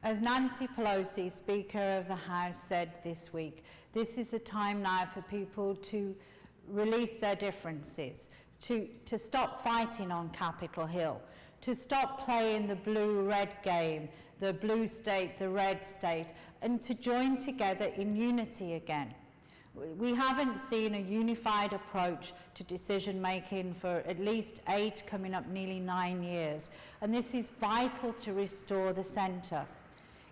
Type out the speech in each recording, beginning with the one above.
As Nancy Pelosi, Speaker of the House, said this week, this is a time now for people to release their differences, to stop fighting on Capitol Hill, to stop playing the blue-red game, the blue state, the red state, and to join together in unity again. We haven't seen a unified approach to decision-making for at least 8, coming up nearly 9 years, and this is vital to restore the centre.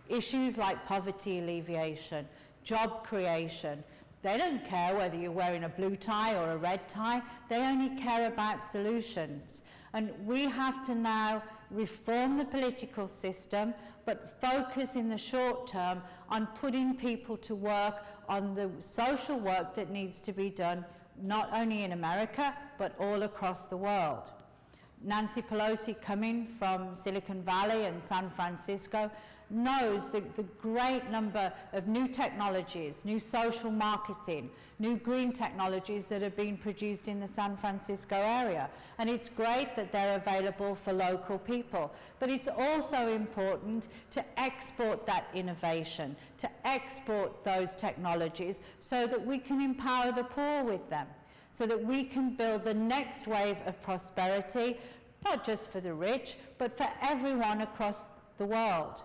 Issues like poverty alleviation, job creation, they don't care whether you're wearing a blue tie or a red tie, they only care about solutions. And we have to now reform the political system, but focus in the short term on putting people to work on the social work that needs to be done, not only in America, but all across the world. Nancy Pelosi, coming from Silicon Valley and San Francisco, knows the great number of new technologies, new social marketing, new green technologies that are being produced in the San Francisco area. And it's great that they're available for local people. But it's also important to export that innovation, to export those technologies so that we can empower the poor with them, so that we can build the next wave of prosperity, not just for the rich, but for everyone across the world.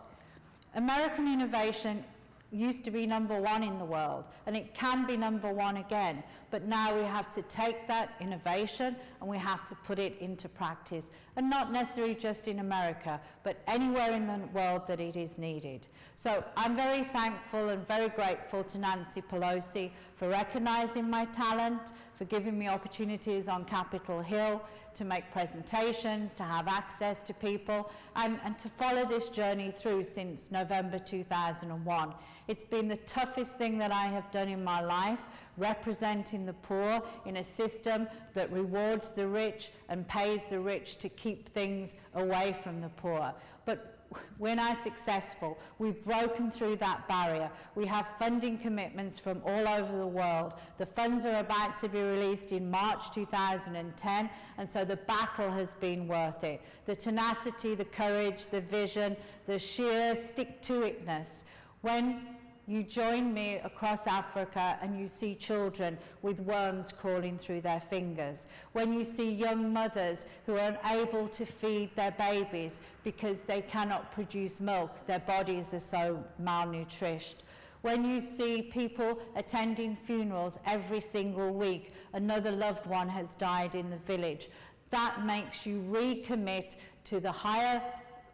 American innovation used to be #1 in the world, and it can be #1 again, but now we have to take that innovation and we have to put it into practice, and not necessarily just in America, but anywhere in the world that it is needed. So I'm very thankful and very grateful to Nancy Pelosi for recognizing my talent, for giving me opportunities on Capitol Hill to make presentations, to have access to people, and to follow this journey through since November 2001. It's been the toughest thing that I have done in my life, representing the poor in a system that rewards the rich and pays the rich to keep things away from the poor. But we're now successful. We've broken through that barrier. We have funding commitments from all over the world. The funds are about to be released in March 2010, and so the battle has been worth it. The tenacity, the courage, the vision, the sheer stick-to-itness. When you join me across Africa and you see children with worms crawling through their fingers. When you see young mothers who are unable to feed their babies because they cannot produce milk, their bodies are so malnourished. When you see people attending funerals every single week, another loved one has died in the village, that makes you recommit to the higher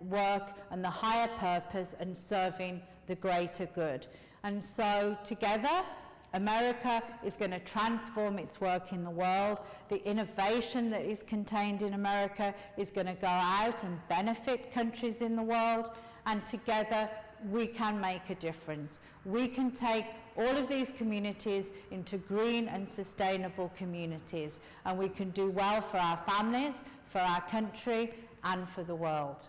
work and the higher purpose and serving the greater good. And so together, America is going to transform its work in the world. The innovation that is contained in America is going to go out and benefit countries in the world, and together we can make a difference. We can take all of these communities into green and sustainable communities, and we can do well for our families, for our country, and for the world.